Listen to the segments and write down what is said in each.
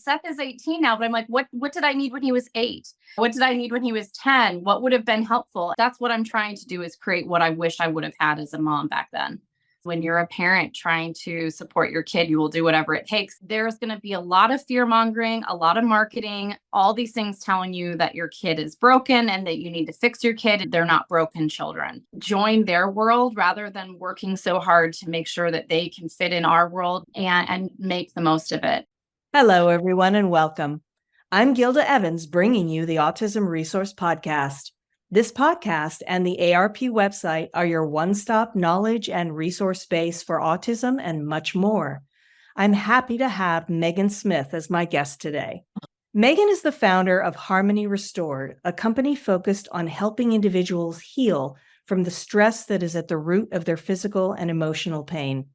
Seth is 18 now, but I'm like, what did I need when he was 8? What did I need when he was 10? What would have been helpful? That's what I'm trying to do, is create what I wish I would have had as a mom back then. When you're a parent trying to support your kid, you will do whatever it takes. There's going to be a lot of fear mongering, a lot of marketing, all these things telling you that your kid is broken and that you need to fix your kid. They're not broken children. Join their world rather than working so hard to make sure that they can fit in our world and make the most of it. Hello, everyone, and welcome. I'm Gilda Evans, bringing you the Autism Resource Podcast. This podcast and the ARP website are your one-stop knowledge and resource space for autism and much more. I'm happy to have Megan Smith as my guest today. Megan is the founder of Harmony Restored, a company focused on helping individuals heal from the stress that is at the root of their physical and emotional pain.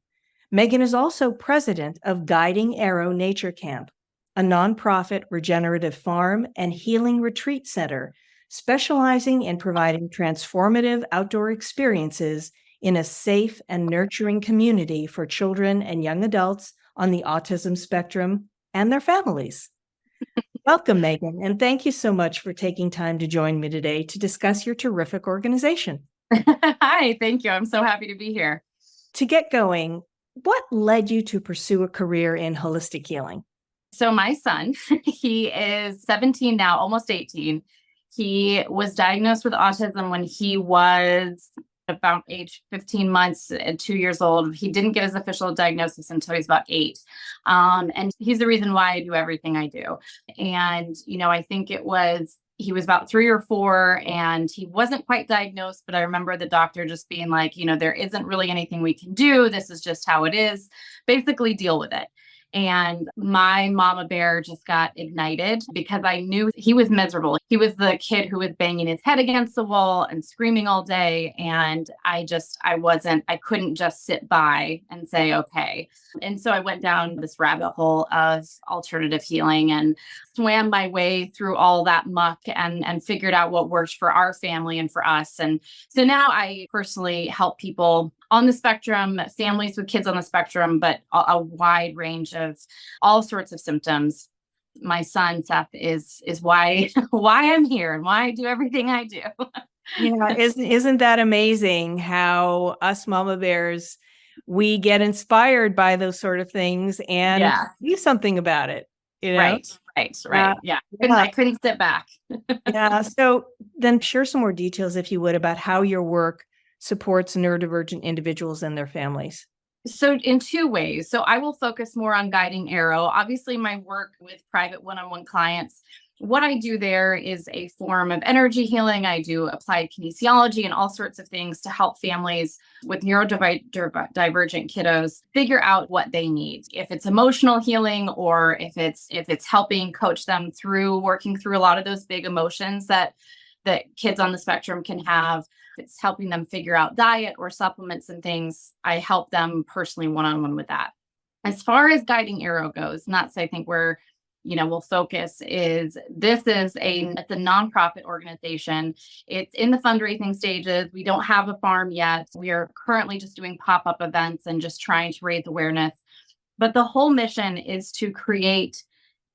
Megan is also president of Guiding Arrow Nature Camp, a nonprofit regenerative farm and healing retreat center specializing in providing transformative outdoor experiences in a safe and nurturing community for children and young adults on the autism spectrum and their families. Welcome, Megan, and thank you so much for taking time to join me today to discuss your terrific organization. Hi, thank you. I'm so happy to be here. To get going, what led you to pursue a career in holistic healing? So my son, he is 17 now, almost 18. He was diagnosed with autism when he was about age 15 months and 2 years old. He didn't get his official diagnosis until he was about 8. And he's the reason why I do everything I do. And, I think he was about 3 or 4 and he wasn't quite diagnosed, but I remember the doctor just being like, there isn't really anything we can do. This is just how it is. Basically deal with it. And my mama bear just got ignited because I knew he was miserable. He was the kid who was banging his head against the wall and screaming all day. And I couldn't just sit by and say, okay. And so I went down this rabbit hole of alternative healing and swam my way through all that muck and figured out what worked for our family and for us. And so now I personally help people on the spectrum, families with kids on the spectrum, but a wide range of all sorts of symptoms. My son, Seth, is why I'm here and why I do everything I do. Yeah, isn't that amazing how us mama bears, we get inspired by those sort of things and do something about it, Right. Yeah. I couldn't sit back. Yeah. So then share some more details, if you would, about how your work supports neurodivergent individuals and their families. So in 2 ways. So I will focus more on Guiding Arrow. Obviously, my work with private one-on-one clients, what I do there is a form of energy healing. I do applied kinesiology and all sorts of things to help families with neurodivergent kiddos figure out what they need. If it's emotional healing or if it's helping coach them through working through a lot of those big emotions that kids on the spectrum can have. If it's helping them figure out diet or supplements and things, I help them personally one-on-one with that. As far as Guiding Arrow goes, and that's I think where we'll focus it's a nonprofit organization. It's in the fundraising stages. We don't have a farm yet. We are currently just doing pop-up events and just trying to raise awareness. But the whole mission is to create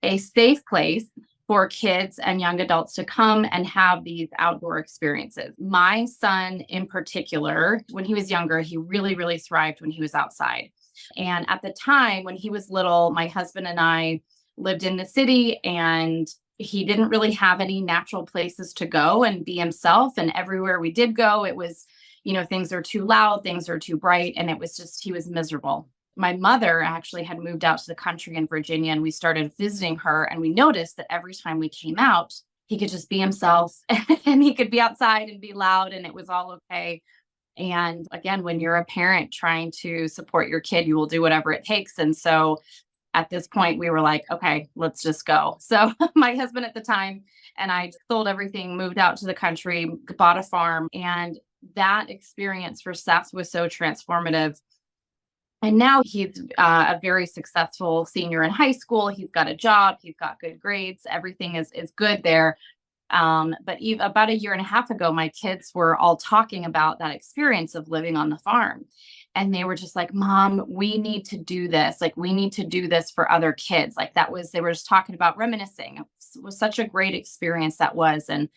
a safe place for kids and young adults to come and have these outdoor experiences. My son in particular, when he was younger, he really, really thrived when he was outside. And at the time when he was little, my husband and I lived in the city and he didn't really have any natural places to go and be himself. And everywhere we did go, it was, things are too loud, things are too bright. And it was just, he was miserable. My mother actually had moved out to the country in Virginia and we started visiting her. And we noticed that every time we came out, he could just be himself and he could be outside and be loud and it was all okay. And again, when you're a parent trying to support your kid, you will do whatever it takes. And so at this point, we were like, okay, let's just go. So my husband at the time and I sold everything, moved out to the country, bought a farm. And that experience for Seth was so transformative. And now he's a very successful senior in high school. He's got a job. He's got good grades. Everything is good there. But about a year and a half ago, my kids were all talking about that experience of living on the farm. And they were just like, Mom, we need to do this. Like, we need to do this for other kids. Like, they were just talking about reminiscing. It was such a great experience that was. And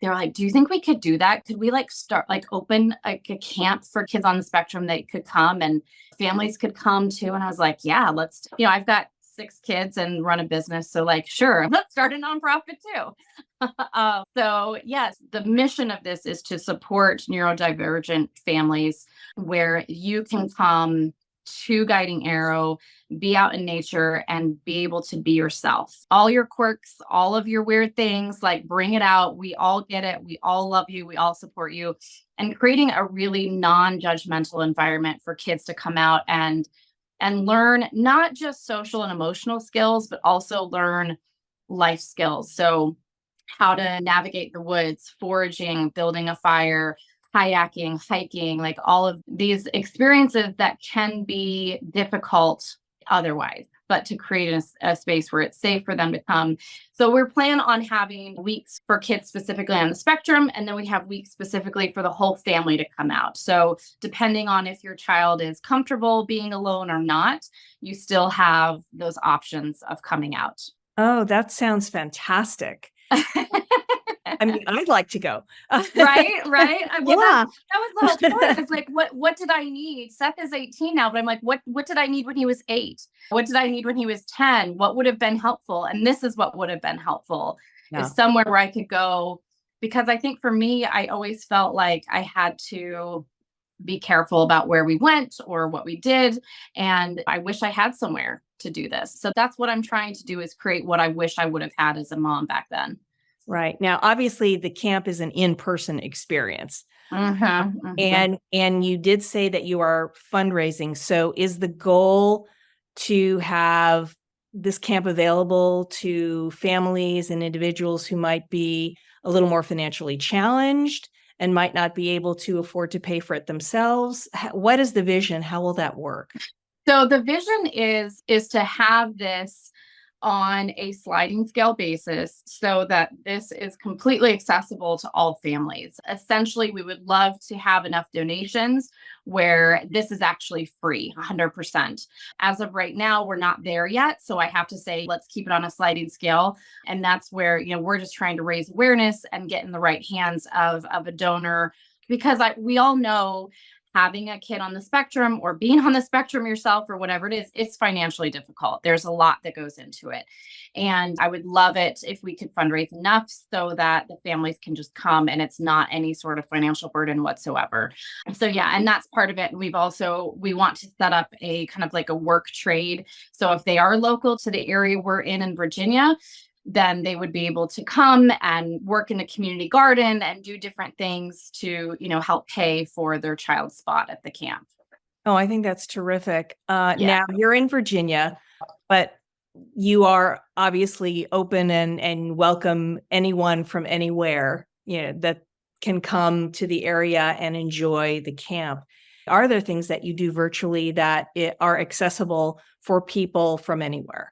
they were like, do you think we could do that? Could we like start, like open like a camp for kids on the spectrum that could come and families could come too? And I was like, yeah, I've got 6 kids and run a business. So like, sure, let's start a nonprofit too. So yes, the mission of this is to support neurodivergent families where you can come to Guiding Arrow, be out in nature and be able to be yourself. All your quirks, all of your weird things, like bring it out. We all get it. We all love you. We all support you. And creating a really non-judgmental environment for kids to come out and learn not just social and emotional skills, but also learn life skills. So how to navigate the woods, foraging, building a fire, kayaking, hiking, like all of these experiences that can be difficult otherwise, but to create a space where it's safe for them to come. So we're planning on having weeks for kids specifically on the spectrum, and then we have weeks specifically for the whole family to come out. So depending on if your child is comfortable being alone or not, you still have those options of coming out. Oh, that sounds fantastic. I mean, I'd like to go. Right, right. Well, Yeah. that was the whole point. It's like, what did I need? Seth is 18 now, but I'm like, what did I need when he was 8? What did I need when he was 10? What would have been helpful? And this is what would have been helpful Yeah. is somewhere where I could go. Because I think for me, I always felt like I had to be careful about where we went or what we did. And I wish I had somewhere to do this. So that's what I'm trying to do is create what I wish I would have had as a mom back then. Right. Now, obviously, the camp is an in-person experience. And you did say that you are fundraising. So is the goal to have this camp available to families and individuals who might be a little more financially challenged and might not be able to afford to pay for it themselves? What is the vision? How will that work? So the vision is to have this on a sliding scale basis so that this is completely accessible to all families. Essentially, we would love to have enough donations where this is actually free, 100%. As of right now, we're not there yet. So I have to say, let's keep it on a sliding scale. And that's where, we're just trying to raise awareness and get in the right hands of a donor because we all know having a kid on the spectrum or being on the spectrum yourself or whatever it is, it's financially difficult. There's a lot that goes into it. And I would love it if we could fundraise enough so that the families can just come and it's not any sort of financial burden whatsoever. So yeah, and that's part of it. And we want to set up a kind of like a work trade. So if they are local to the area we're in Virginia, then they would be able to come and work in the community garden and do different things to, help pay for their child's spot at the camp. Oh, I think that's terrific. Yeah. Now you're in Virginia, but you are obviously open and welcome anyone from anywhere, that can come to the area and enjoy the camp. Are there things that you do virtually that are accessible for people from anywhere?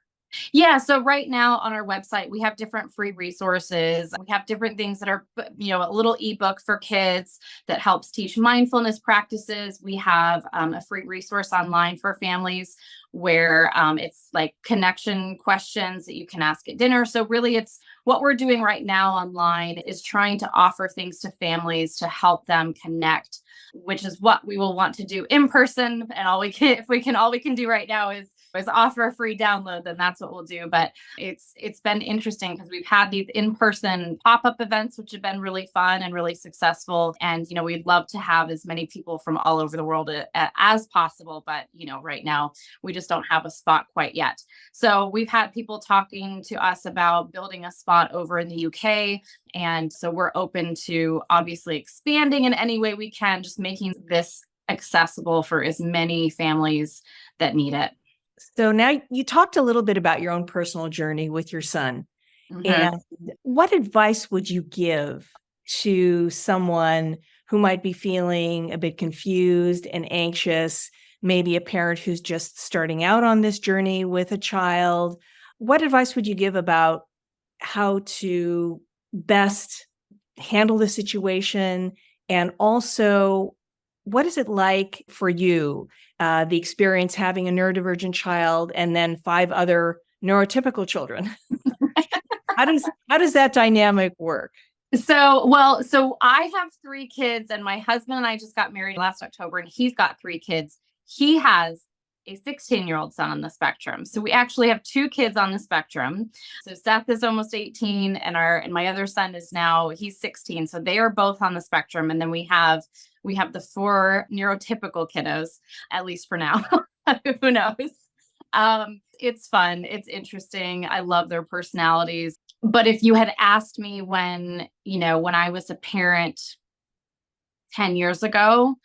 Yeah. So right now on our website, we have different free resources. We have different things that are, a little ebook for kids that helps teach mindfulness practices. We have a free resource online for families where it's like connection questions that you can ask at dinner. So really it's what we're doing right now online is trying to offer things to families to help them connect, which is what we will want to do in person. And all we can do right now is offer a free download, then that's what we'll do. But it's been interesting because we've had these in-person pop-up events, which have been really fun and really successful. And, we'd love to have as many people from all over the world as possible. But, right now we just don't have a spot quite yet. So we've had people talking to us about building a spot over in the UK. And so we're open to obviously expanding in any way we can, just making this accessible for as many families that need it. So now you talked a little bit about your own personal journey with your son. Mhm. And what advice would you give to someone who might be feeling a bit confused and anxious, maybe a parent who's just starting out on this journey with a child? What advice would you give about how to best handle the situation and also What is it like for you, the experience having a neurodivergent child and then 5 other neurotypical children? How does that dynamic work? So I have 3 kids, and my husband and I just got married last October, and he's got 3 kids. He has a 16-year-old son on the spectrum. So we actually have 2 kids on the spectrum. So Seth is almost 18, and my other son he's 16. So they are both on the spectrum. And then we have the 4 neurotypical kiddos, at least for now. Who knows? It's fun. It's interesting. I love their personalities. But if you had asked me when I was a parent 10 years ago,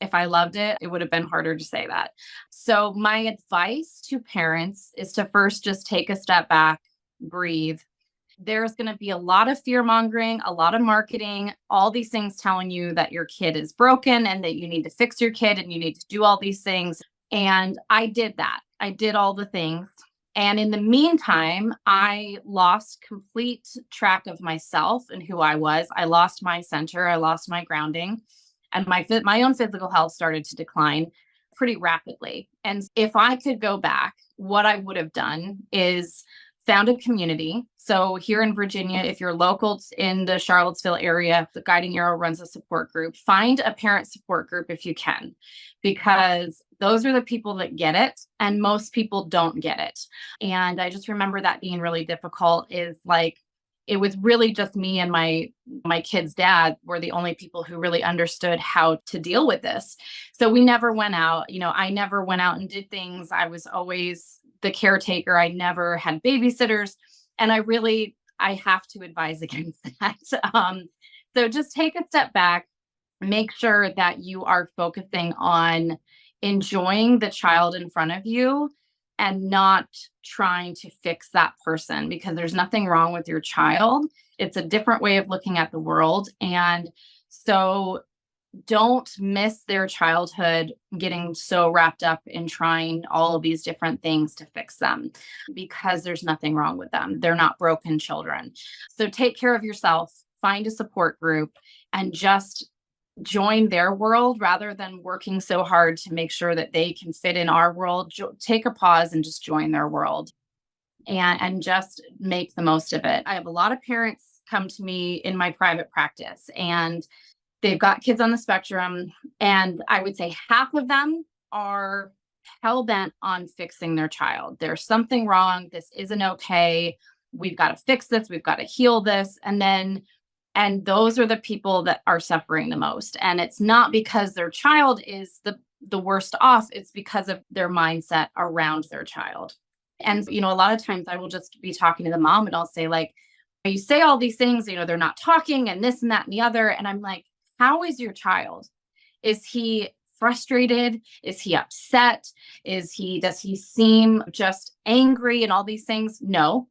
if I loved it, it would have been harder to say that. So my advice to parents is to first just take a step back, breathe. There's going to be a lot of fear mongering, a lot of marketing, all these things telling you that your kid is broken and that you need to fix your kid and you need to do all these things. And I did that. I did all the things. And in the meantime, I lost complete track of myself and who I was. I lost my center. I lost my grounding. And my own physical health started to decline pretty rapidly. And if I could go back, what I would have done is found a community. So here in Virginia, if you're local in the Charlottesville area, the Guiding Arrow runs a support group. Find a parent support group if you can, because those are the people that get it, and most people don't get it. And I just remember that being really difficult. It was really just me and my kid's dad were the only people who really understood how to deal with this. So we never went out. I never went out and did things. I was always the caretaker. I never had babysitters. And I have to advise against that. So just take a step back, make sure that you are focusing on enjoying the child in front of you and not trying to fix that person, because there's nothing wrong with your child. It's a different way of looking at the world. And so don't miss their childhood getting so wrapped up in trying all of these different things to fix them, because there's nothing wrong with them. They're not broken children. So take care of yourself, find a support group, and just join their world rather than working so hard to make sure that they can fit in our world. Take a pause and just join their world and just make the most of it. I have a lot of parents come to me in my private practice, and they've got kids on the spectrum. And I would say half of them are hell bent on fixing their child. There's something wrong. This isn't okay. We've got to fix this. We've got to heal this. And those are the people that are suffering the most. And it's not because their child is the worst off. It's because of their mindset around their child. And, a lot of times I will just be talking to the mom and I'll say, you say all these things, they're not talking and this and that and the other. And I'm like, how is your child? Is he frustrated? Is he upset? Does he seem just angry and all these things? No.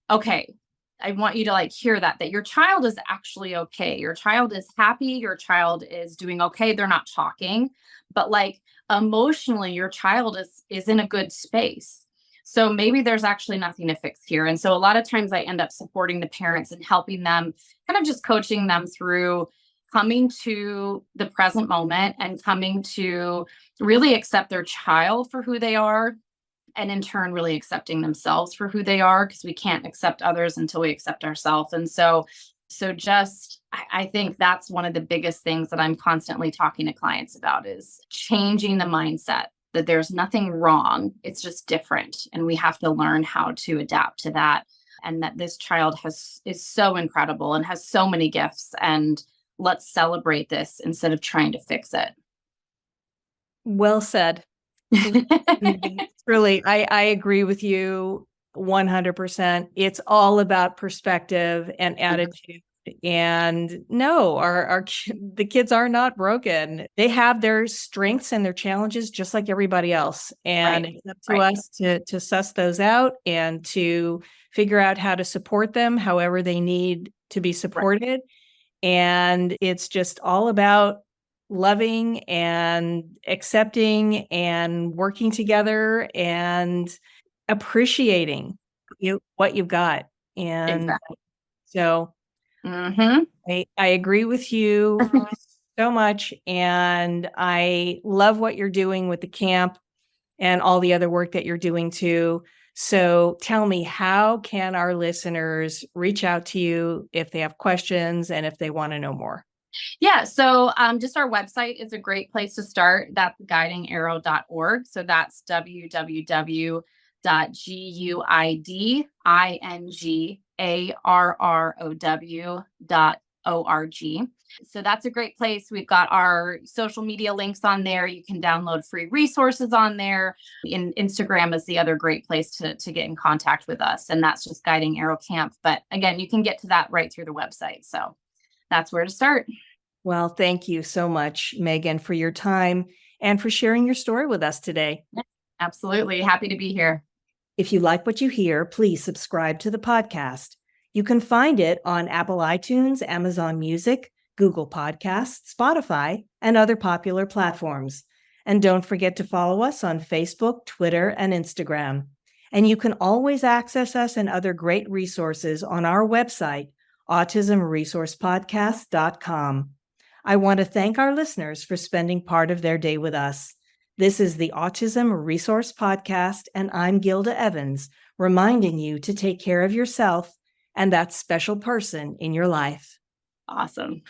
Okay. I want you to hear that your child is actually okay. Your child is happy. Your child is doing okay. They're not talking, but emotionally, your child is in a good space. So maybe there's actually nothing to fix here. And so a lot of times I end up supporting the parents and helping them, kind of just coaching them through coming to the present moment and coming to really accept their child for who they are, and in turn really accepting themselves for who they are, because we can't accept others until we accept ourselves. And so I think that's one of the biggest things that I'm constantly talking to clients about, is changing the mindset that there's nothing wrong. It's just different. And we have to learn how to adapt to that. And that this child is so incredible and has so many gifts, and let's celebrate this instead of trying to fix it. Well said. Really, I agree with you 100%. It's all about perspective and attitude. And no, the kids are not broken. They have their strengths and their challenges just like everybody else. And it's up to us to suss those out and to figure out how to support them however they need to be supported. And it's just all about loving and accepting and working together and appreciating what you've got. And so I agree with you so much. And I love what you're doing with the camp and all the other work that you're doing too. So tell me, how can our listeners reach out to you if they have questions and if they want to know more? Yeah, so just our website is a great place to start. That's guidingarrow.org. So that's www.guidingarrow.org. So that's a great place. We've got our social media links on there. You can download free resources on there. Instagram is the other great place to get in contact with us. And that's just Guiding Arrow Camp. But again, you can get to that right through the website. So that's where to start. Well, thank you so much, Megan, for your time and for sharing your story with us today. Absolutely. Happy to be here. If you like what you hear, please subscribe to the podcast. You can find it on Apple iTunes, Amazon Music, Google Podcasts, Spotify, and other popular platforms. And don't forget to follow us on Facebook, Twitter, and Instagram. And you can always access us and other great resources on our website, autismresourcepodcast.com. I want to thank our listeners for spending part of their day with us. This is the Autism Resource Podcast, and I'm Gilda Evans, reminding you to take care of yourself and that special person in your life. Awesome.